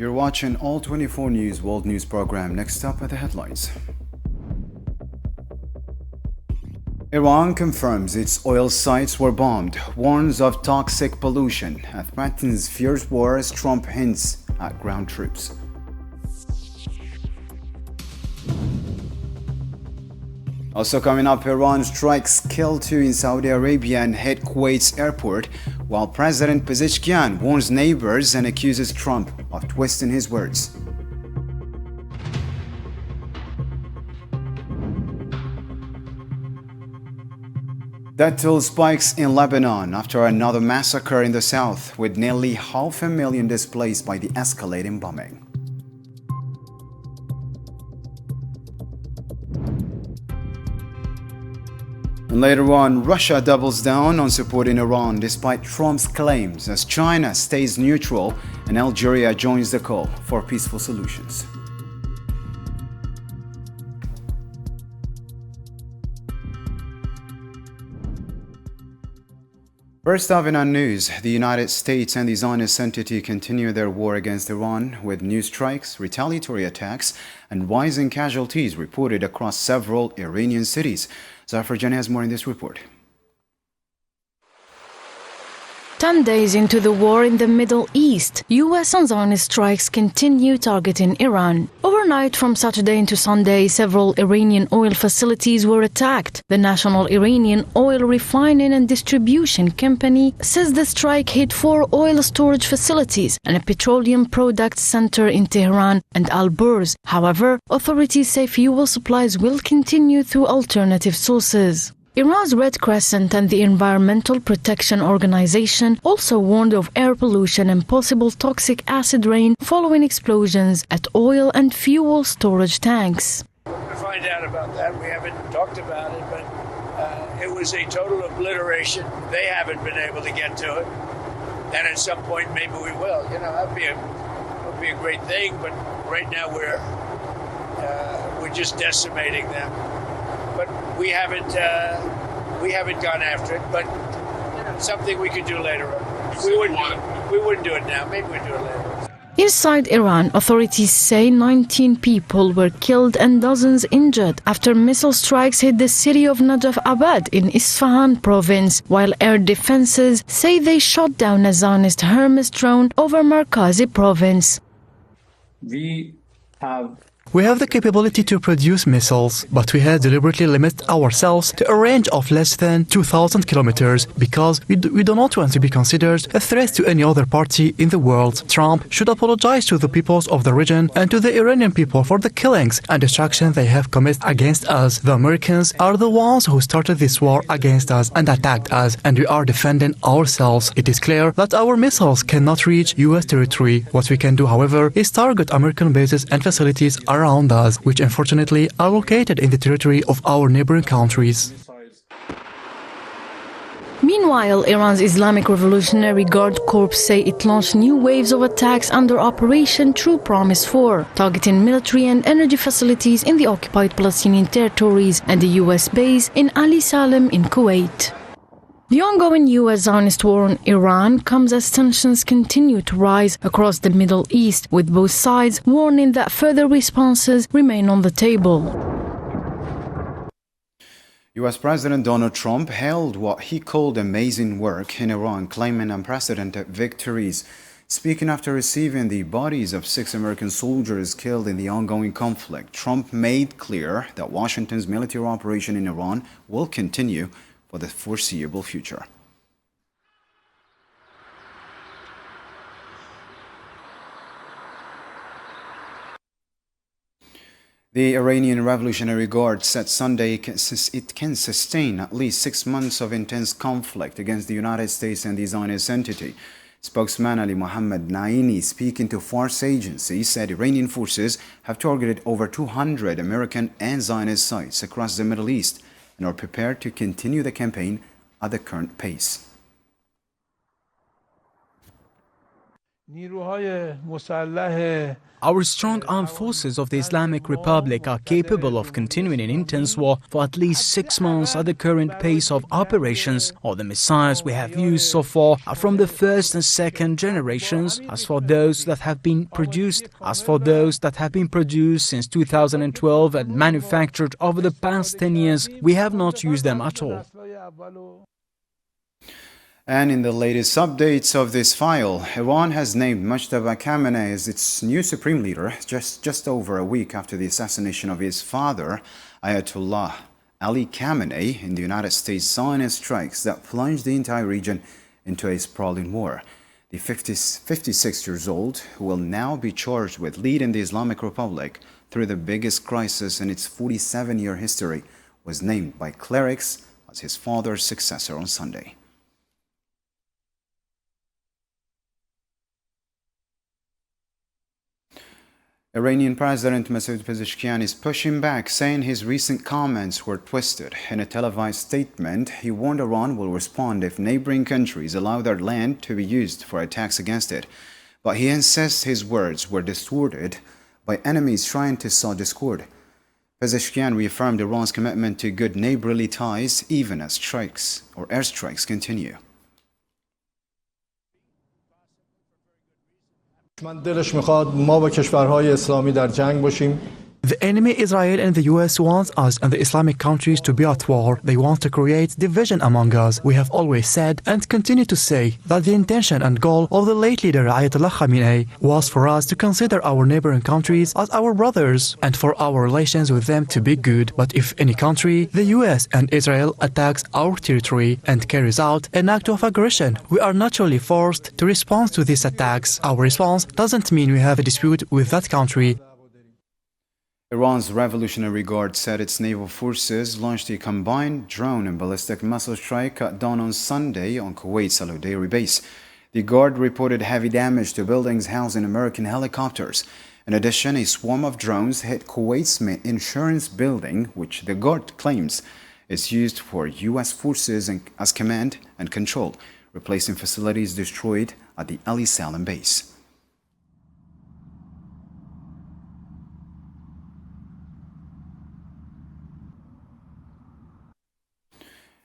You're watching All 24 News World News Program. Next up are the headlines. Iran confirms its oil sites were bombed, warns of toxic pollution, and threatens fierce war as Trump hints at ground troops. Also coming up, Iran strikes kill 2 in Saudi Arabia and hit Kuwait's airport, while President Pezeshkian warns neighbors and accuses Trump of twisting his words. Death toll spikes in Lebanon after another massacre in the south, with nearly 500,000 displaced by the escalating bombing. And later on, Russia doubles down on supporting Iran despite Trump's claims as China stays neutral and Algeria joins the call for peaceful solutions. First up in our news, the United States and the Zionist entity continue their war against Iran with new strikes, retaliatory attacks, and rising casualties reported across several Iranian cities. Zafar Jani has more in this report. 10 days into the war in the Middle East, U.S. and Zionist strikes continue targeting Iran. Overnight from Saturday into Sunday, several Iranian oil facilities were attacked. The National Iranian Oil Refining and Distribution Company says the strike hit 4 oil storage facilities and a petroleum products center in Tehran and Al-Burz. However, authorities say fuel supplies will continue through alternative sources. Iran's Red Crescent and the Environmental Protection Organization also warned of air pollution and possible toxic acid rain following explosions at oil and fuel storage tanks. To find out about that, we haven't talked about it, but it was a total obliteration. They haven't been able to get to it, and at some point maybe we will. You know, that would be a great thing, but right now we're just decimating them. But we haven't gone after it. But something we could do later on. We wouldn't do it now. Maybe we'd do it later. Inside Iran, authorities say 19 people were killed and dozens injured after missile strikes hit the city of Najaf Abad in Isfahan province, while air defenses say they shot down a Zionist Hermes drone over Markazi province. We have the capability to produce missiles, but we have deliberately limited ourselves to a range of less than 2,000 kilometers because we do not want to be considered a threat to any other party in the world. Trump should apologize to the peoples of the region and to the Iranian people for the killings and destruction they have committed against us. The Americans are the ones who started this war against us and attacked us, and we are defending ourselves. It is clear that our missiles cannot reach U.S. territory. What we can do, however, is target American bases and facilities around us, which unfortunately are located in the territory of our neighboring countries. Meanwhile, Iran's Islamic Revolutionary Guard Corps say it launched new waves of attacks under Operation True Promise 4, targeting military and energy facilities in the occupied Palestinian territories and the U.S. base in Ali Salem in Kuwait. The ongoing U.S. Zionist war on Iran comes as tensions continue to rise across the Middle East, with both sides warning that further responses remain on the table. U.S. President Donald Trump hailed what he called amazing work in Iran, claiming unprecedented victories. Speaking after receiving the bodies of 6 American soldiers killed in the ongoing conflict, Trump made clear that Washington's military operation in Iran will continue for the foreseeable future. The Iranian Revolutionary Guard said Sunday it can sustain at least 6 months of intense conflict against the United States and the Zionist entity. Spokesman Ali Mohammed Naini, speaking to Fars agency, said Iranian forces have targeted over 200 American and Zionist sites across the Middle East and are prepared to continue the campaign at the current pace. نیروهای مسلح Our strong armed forces of the Islamic Republic are capable of continuing an intense war for at least 6 months at the current pace of operations. All the missiles we have used so far are from the first and second generations. As for those that have been produced since 2012 and manufactured over the past 10 years, we have not used them at all. And in the latest updates of this file, Iran has named Mujtaba Khamenei as its new supreme leader just over a week after the assassination of his father, Ayatollah Ali Khamenei, in the United States Zionist strikes that plunged the entire region into a sprawling war. The 56 years old, who will now be charged with leading the Islamic Republic through the biggest crisis in its 47-year history, was named by clerics as his father's successor on Sunday. Iranian President Masoud Pezeshkian is pushing back, saying his recent comments were twisted. In a televised statement, he warned Iran will respond if neighboring countries allow their land to be used for attacks against it. But he insists his words were distorted by enemies trying to sow discord. Pezeshkian reaffirmed Iran's commitment to good neighborly ties even as airstrikes continue. من دلش میخواد ما با کشورهای اسلامی در جنگ باشیم. The enemy Israel and the US wants us and the Islamic countries to be at war. They want to create division among us. We have always said and continue to say that the intention and goal of the late leader Ayatollah Khamenei was for us to consider our neighboring countries as our brothers and for our relations with them to be good. But if any country, the US and Israel, attacks our territory and carries out an act of aggression, we are naturally forced to respond to these attacks. Our response doesn't mean we have a dispute with that country. Iran's Revolutionary Guard said its naval forces launched a combined drone and ballistic missile strike at dawn on Sunday on Kuwait's Al Udeiri base. The Guard reported heavy damage to buildings housing American helicopters. In addition, a swarm of drones hit Kuwait's insurance building, which the Guard claims is used for U.S. forces as command and control, replacing facilities destroyed at the Ali Salam base.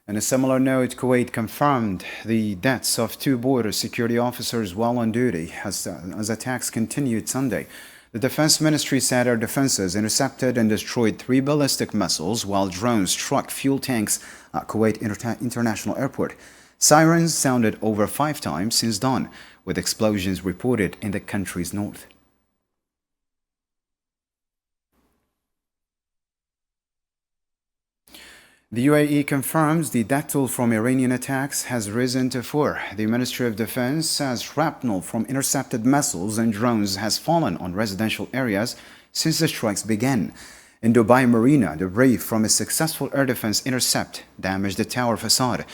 On a similar note, Kuwait confirmed the deaths of 2 border security officers while on duty as attacks continued Sunday. The Defense Ministry said air defenses intercepted and destroyed 3 ballistic missiles while drones struck fuel tanks at Kuwait International Airport. Sirens sounded over 5 times since dawn, with explosions reported in the country's north. The UAE confirms the death toll from Iranian attacks has risen to 4. The Ministry of Defense says shrapnel from intercepted missiles and drones has fallen on residential areas since the strikes began. In Dubai Marina, debris from a successful air defense intercept damaged the tower facade.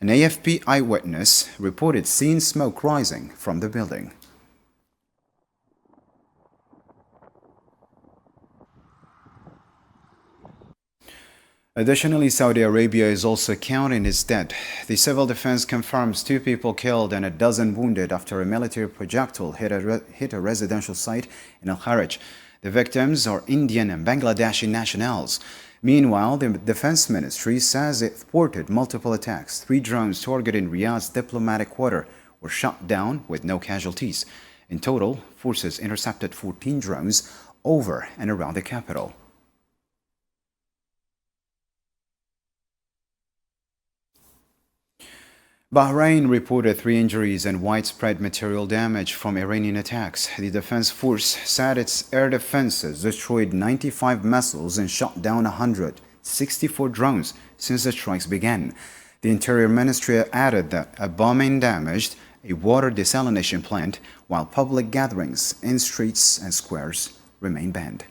An AFP eyewitness reported seeing smoke rising from the building. Additionally, Saudi Arabia is also counting its dead. The civil defense confirms 2 people killed and a dozen wounded after a military projectile hit a residential site in Al-Kharj. The victims are Indian and Bangladeshi nationals. Meanwhile, the defense ministry says it thwarted multiple attacks. 3 drones targeting Riyadh's diplomatic quarter were shot down with no casualties. In total, forces intercepted 14 drones over and around the capital. Bahrain reported 3 injuries and widespread material damage from Iranian attacks. The defense force said its air defenses destroyed 95 missiles and shot down 164 drones since the strikes began. The Interior Ministry added that a bombing damaged a water desalination plant, while public gatherings in streets and squares remain banned.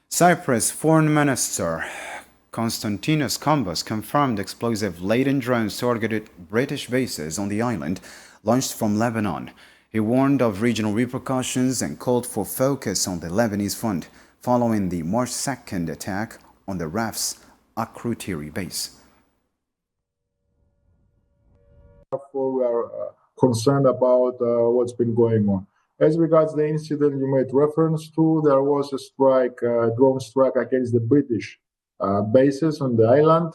Cyprus Foreign Minister Konstantinos Kombos confirmed explosive-laden drones targeted British bases on the island launched from Lebanon. He warned of regional repercussions and called for focus on the Lebanese front following the March 2nd attack on the RAF's Akrotiri base. Therefore, we are concerned about what's been going on. As regards the incident you made reference to, there was a strike, drone strike against the British bases on the island.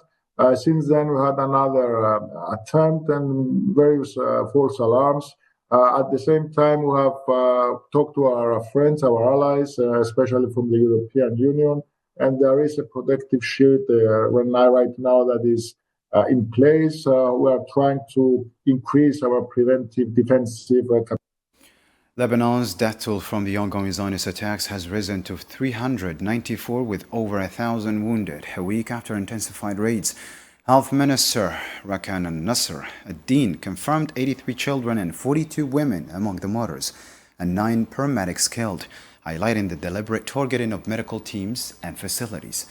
Since then, we had another attempt and various false alarms. At the same time, we have talked to our friends, our allies, especially from the European Union, and there is a protective shield right now that is in place. We are trying to increase our preventive defensive capacity. Lebanon's death toll from the ongoing Zionist attacks has risen to 394 with over 1,000 wounded, a week after intensified raids. Health Minister Rakan al-Nasser ad-Din confirmed 83 children and 42 women among the martyrs and 9 paramedics killed, highlighting the deliberate targeting of medical teams and facilities.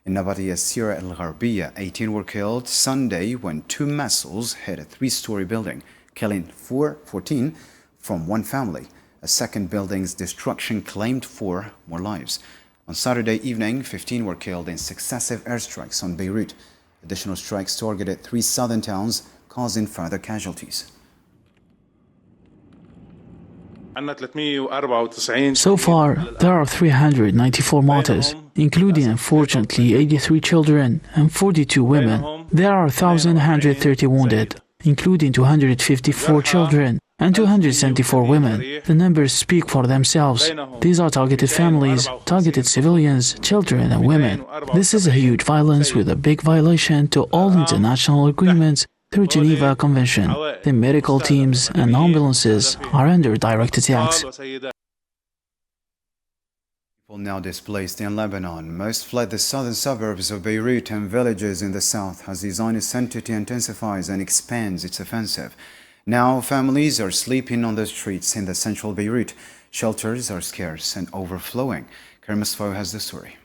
In Nabatiya Sira al-Gharbiya, 18 were killed Sunday when 2 missiles hit a 3-story building, killing 14 from one family. A second building's destruction claimed 4 more lives. On Saturday evening, 15 were killed in successive airstrikes on Beirut. Additional strikes targeted 3 southern towns, causing further casualties. So far, there are 394 martyrs, including unfortunately 83 children and 42 women. There are 1,130 wounded, including 254 children and 274 women. The numbers speak for themselves. These are targeted families, targeted civilians, children and women. This is a huge violence with a big violation to all international agreements through Geneva Convention. The medical teams and ambulances are under direct attacks. People now displaced in Lebanon. Most fled the southern suburbs of Beirut and villages in the south as the Zionist entity intensifies and expands its offensive. Now families are sleeping on the streets in the central Beirut. Shelters are scarce and overflowing. Karim Asfar has the story.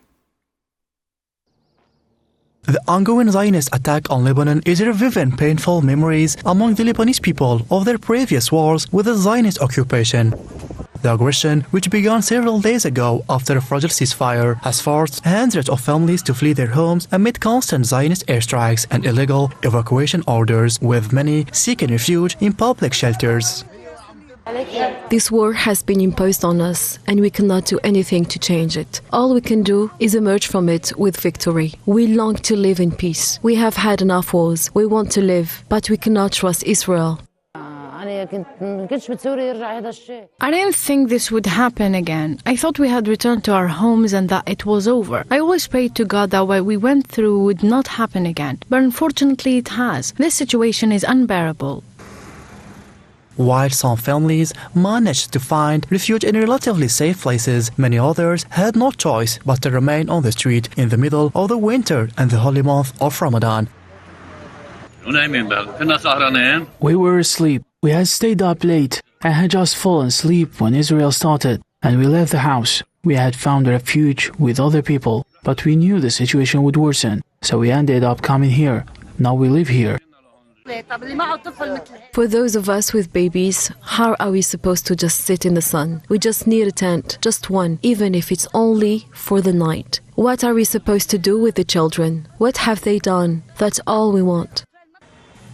The ongoing Zionist attack on Lebanon is reviving painful memories among the Lebanese people of their previous wars with the Zionist occupation. The aggression, which began several days ago after a fragile ceasefire, has forced hundreds of families to flee their homes amid constant Zionist airstrikes and illegal evacuation orders, with many seeking refuge in public shelters. This war has been imposed on us, and we cannot do anything to change it. All we can do is emerge from it with victory. We long to live in peace. We have had enough wars. We want to live, but we cannot trust Israel. I didn't think this would happen again. I thought we had returned to our homes and that it was over. I always prayed to God that what we went through would not happen again. But unfortunately it has. This situation is unbearable. While some families managed to find refuge in relatively safe places, many others had no choice but to remain on the street in the middle of the winter and the holy month of Ramadan. We were asleep. We had stayed up late. I had just fallen asleep when Israel started, and we left the house. We had found refuge with other people, but we knew the situation would worsen, so we ended up coming here. Now we live here. For those of us with babies, how are we supposed to just sit in the sun? We just need a tent, just one, even if it's only for the night. What are we supposed to do with the children? What have they done? That's all we want.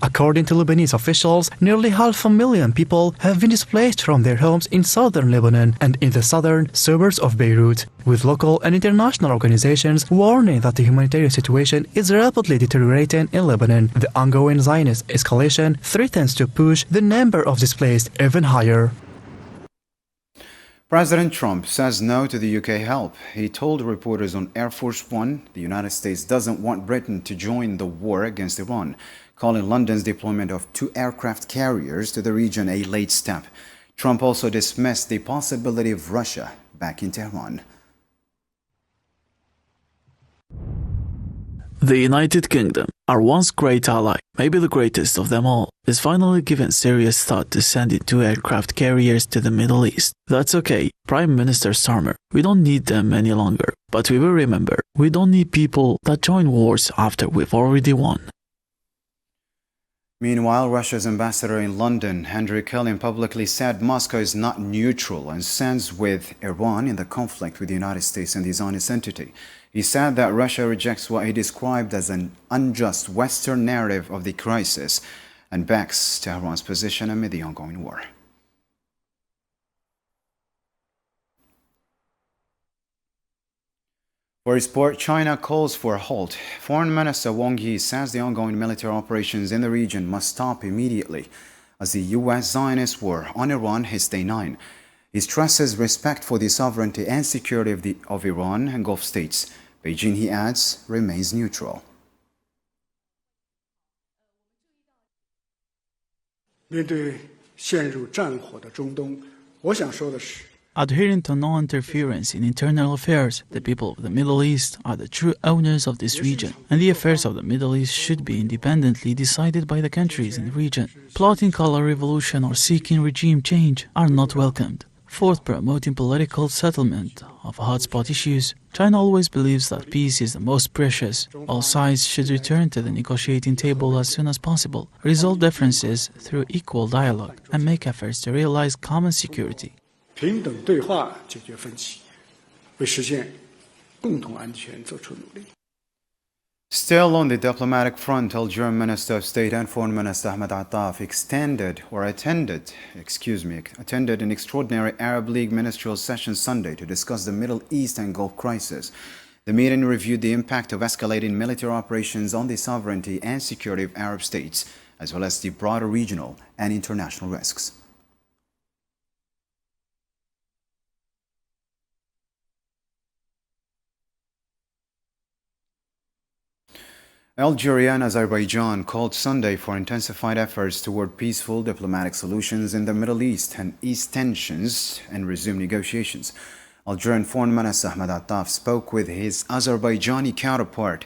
According to Lebanese officials, nearly 500,000 people have been displaced from their homes in southern Lebanon and in the southern suburbs of Beirut, with local and international organizations warning that the humanitarian situation is rapidly deteriorating in Lebanon. The ongoing Zionist escalation threatens to push the number of displaced even higher. President Trump says no to the UK help. He told reporters on Air Force One the United States doesn't want Britain to join the war against Iran, calling London's deployment of 2 aircraft carriers to the region a late step. Trump also dismissed the possibility of Russia backing Tehran. The United Kingdom, our once great ally, maybe the greatest of them all, is finally given serious thought to sending 2 aircraft carriers to the Middle East. That's okay, Prime Minister Starmer. We don't need them any longer. But we will remember, we don't need people that join wars after we've already won. Meanwhile, Russia's ambassador in London, Andrew Kelly, publicly said Moscow is not neutral and stands with Iran in the conflict with the United States and the Zionist entity. He said that Russia rejects what he described as an unjust Western narrative of the crisis and backs Tehran's position amid the ongoing war. For sport, China calls for a halt. Foreign Minister Wang Yi says the ongoing military operations in the region must stop immediately as the U.S. Zionist war on Iran hits day 9. He stresses respect for the sovereignty and security of Iran and Gulf states. Beijing, he adds, remains neutral. 面对陷入战火的中东，我想说的是。 Adhering to non-interference in internal affairs, the people of the Middle East are the true owners of this region, and the affairs of the Middle East should be independently decided by the countries in the region. Plotting color revolution or seeking regime change are not welcomed. Fourth, promoting political settlement of hotspot issues. China always believes that peace is the most precious. All sides should return to the negotiating table as soon as possible, resolve differences through equal dialogue, and make efforts to realize common security. 平等对话解决分歧，为实现共同安全做出努力。 Still on the diplomatic front, Algerian Minister of State and Foreign Minister Ahmed Attaf attended an extraordinary Arab League ministerial session Sunday to discuss the Middle East and Gulf crisis. The meeting reviewed the impact of escalating military operations on the sovereignty and security of Arab states, as well as the broader regional and international risks. Algeria and Azerbaijan called Sunday for intensified efforts toward peaceful diplomatic solutions in the Middle East and ease tensions and resume negotiations. Algerian Foreign Minister Ahmed Attaf spoke with his Azerbaijani counterpart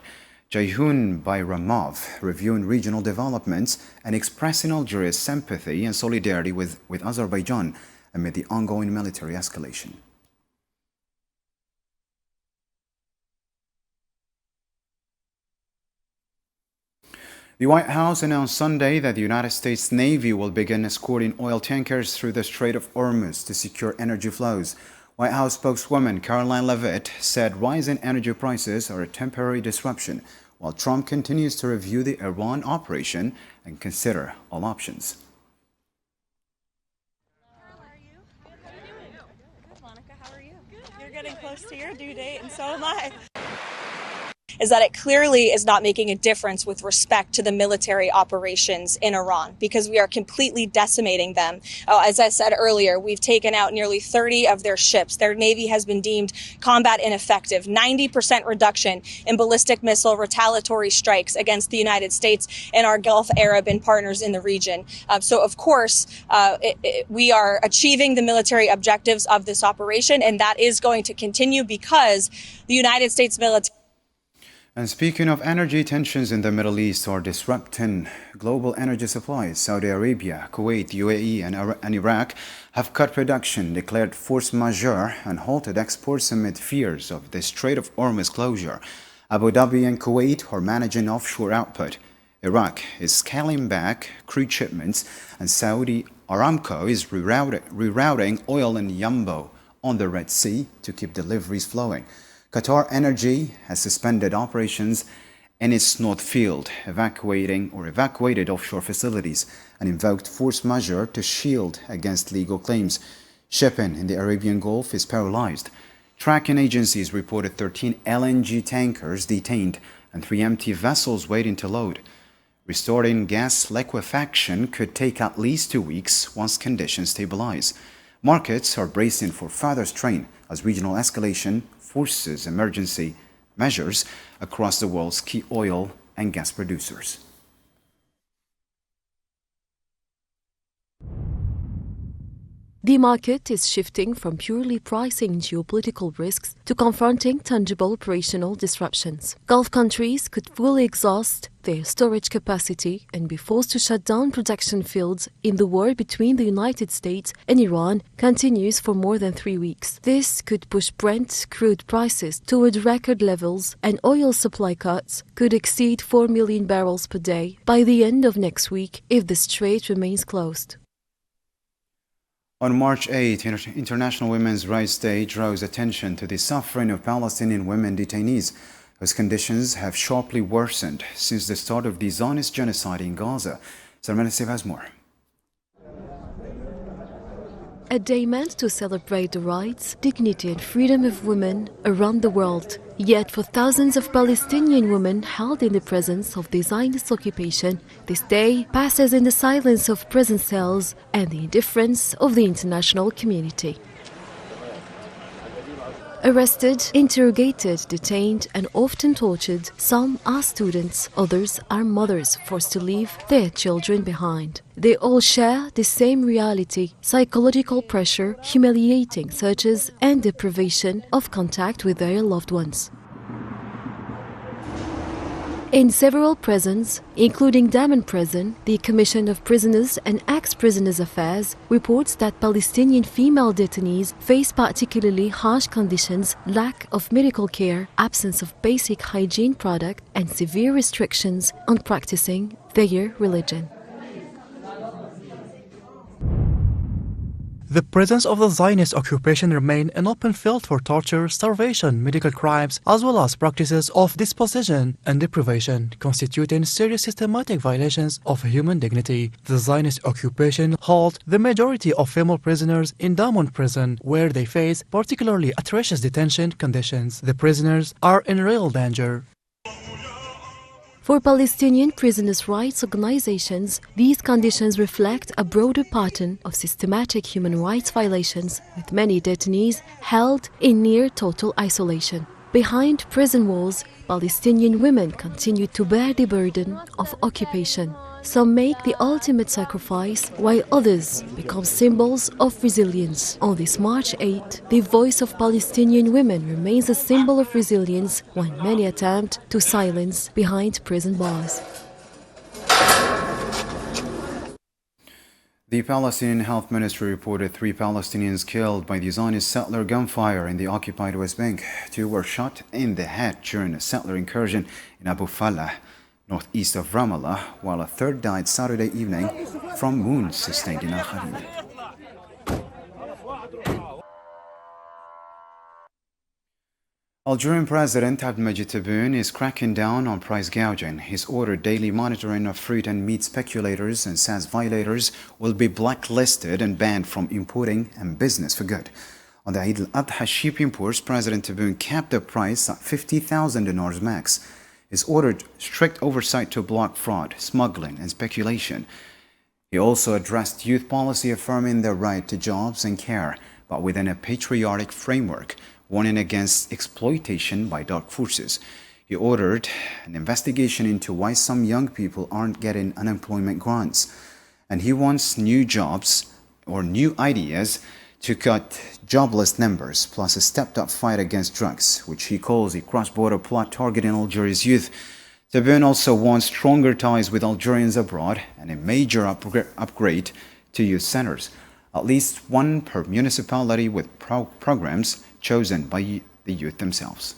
Ceyhun Bayramov, reviewing regional developments and expressing Algeria's sympathy and solidarity with Azerbaijan amid the ongoing military escalation. The White House announced Sunday that the United States Navy will begin escorting oil tankers through the Strait of Hormuz to secure energy flows. White House spokeswoman Caroline Leavitt said rising energy prices are a temporary disruption, while Trump continues to review the Iran operation and consider all options. How are you? Good, Monica. How are you? You're getting close to your due date, and so am I. Is that it clearly is not making a difference with respect to the military operations in Iran, because we are completely decimating them. As I said earlier, we've taken out nearly 30 of their ships. Their navy has been deemed combat ineffective. 90% reduction in ballistic missile retaliatory strikes against the United States and our Gulf Arab and partners in the region. So, of course, we are achieving the military objectives of this operation, and that is going to continue because the United States military. And speaking of energy, tensions in the Middle East are disrupting global energy supplies. Saudi Arabia, Kuwait, UAE, and Iraq have cut production, declared force majeure, and halted exports amid fears of the Strait of Hormuz closure. Abu Dhabi and Kuwait are managing offshore output. Iraq is scaling back crude shipments, and Saudi Aramco is rerouting oil in Yambo on the Red Sea to keep deliveries flowing. Qatar Energy has suspended operations in its North Field, evacuated offshore facilities, and invoked force majeure to shield against legal claims. Shipping in the Arabian Gulf is paralyzed. Tracking agencies reported 13 LNG tankers detained and 3 empty vessels waiting to load. Restoring gas liquefaction could take at least 2 weeks once conditions stabilize. Markets are bracing for further strain as regional escalation forces emergency measures across the world's key oil and gas producers. The market is shifting from purely pricing geopolitical risks to confronting tangible operational disruptions. Gulf countries could fully exhaust their storage capacity and be forced to shut down production fields if the war between the United States and Iran continues for more than 3 weeks. This could push Brent crude prices toward record levels, and oil supply cuts could exceed 4 million barrels per day by the end of next week if the strait remains closed. On March 8, International Women's Rights Day draws attention to the suffering of Palestinian women detainees, whose conditions have sharply worsened since the start of the Zionist genocide in Gaza. Salman Steve has more. A day meant to celebrate the rights, dignity and freedom of women around the world. Yet for thousands of Palestinian women held in the presence of the Zionist occupation, this day passes in the silence of prison cells and the indifference of the international community. Arrested, interrogated, detained and often tortured, some are students, others are mothers forced to leave their children behind. They all share the same reality: psychological pressure, humiliating searches and deprivation of contact with their loved ones. In several prisons, including Daman Prison, the Commission of Prisoners and Ex-Prisoners Affairs reports that Palestinian female detainees face particularly harsh conditions, lack of medical care, absence of basic hygiene products, and severe restrictions on practicing their religion. The prisons of the Zionist occupation remain an open field for torture, starvation, medical crimes, as well as practices of dispossession and deprivation, constituting serious systematic violations of human dignity. The Zionist occupation holds the majority of female prisoners in Daman Prison, where they face particularly atrocious detention conditions. The prisoners are in real danger. For Palestinian prisoners' rights organizations, these conditions reflect a broader pattern of systematic human rights violations, with many detainees held in near total isolation. Behind prison walls, Palestinian women continue to bear the burden of occupation. Some make the ultimate sacrifice, while others become symbols of resilience. On this March 8, the voice of Palestinian women remains a symbol of resilience when many attempt to silence behind prison bars. The Palestinian Health Ministry reported 3 Palestinians killed by the Zionist settler gunfire in the occupied West Bank. 2 were shot in the head during a settler incursion in Abu Falah, northeast of Ramallah, while a 3rd died Saturday evening from wounds sustained in Algerian. Algerian President Abdelmajid Tebboune is cracking down on price gouging. He's ordered daily monitoring of fruit and meat speculators and says violators will be blacklisted and banned from importing and business for good. On the Eid al-Adha sheep imports, President Tebboune capped the price at 50,000 dinars max. He's ordered strict oversight to block fraud, smuggling and speculation. He also addressed youth policy affirming their right to jobs and care, but within a patriotic framework, warning against exploitation by dark forces. He ordered an investigation into why some young people aren't getting unemployment grants. And he wants new jobs or new ideas to cut jobless numbers, plus a stepped-up fight against drugs, which he calls a cross-border plot targeting Algeria's youth. Tebboune also wants stronger ties with Algerians abroad and a major upgrade to youth centers, at least 1 per municipality with programs chosen by the youth themselves.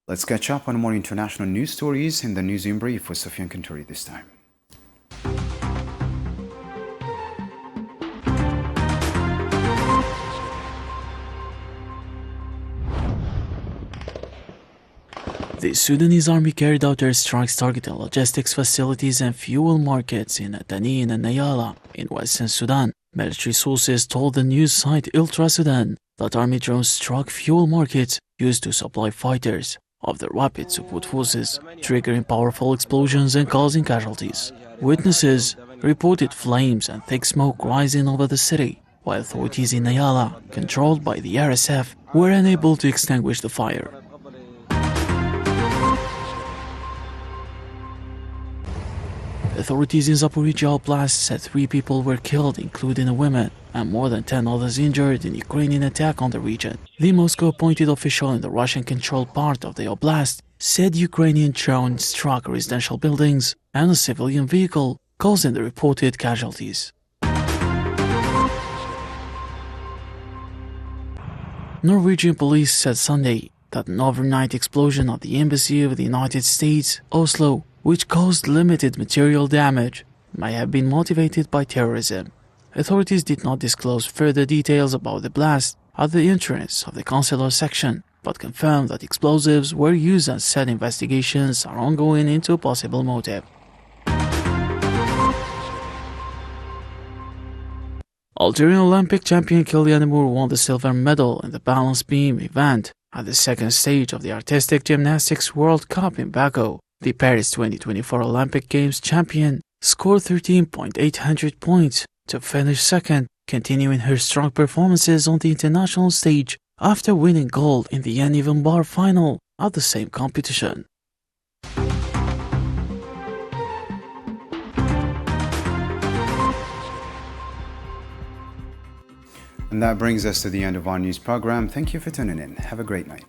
Let's catch up on more international news stories in the News in Brief with Sofian Kanturi this time. The Sudanese army carried out airstrikes targeting logistics facilities and fuel markets in Tanin and Nayala in western Sudan. Military sources told the news site Ultra Sudan that army drones struck fuel markets used to supply fighters of the Rapid Support Forces, triggering powerful explosions and causing casualties. Witnesses reported flames and thick smoke rising over the city, while authorities in Nayala, controlled by the RSF, were unable to extinguish the fire. Authorities in Zaporizhzhia Oblast said 3 people were killed, including a woman, and more than 10 others injured in Ukrainian attack on the region. The Moscow-appointed official in the Russian-controlled part of the oblast said Ukrainian drones struck residential buildings and a civilian vehicle, causing the reported casualties. Norwegian police said Sunday that an overnight explosion at the embassy of the United States, Oslo, which caused limited material damage, may have been motivated by terrorism. Authorities did not disclose further details about the blast at the entrance of the consular section, but confirmed that explosives were used and said investigations are ongoing into possible motive. Algerian Olympic champion Kylian Moore won the silver medal in the balance beam event at the second stage of the Artistic Gymnastics World Cup in Baku. The Paris 2024 Olympic Games champion scored 13.800 points to finish second, continuing her strong performances on the international stage after winning gold in the uneven bar final at the same competition. And that brings us to the end of our news program. Thank you for tuning in. Have a great night.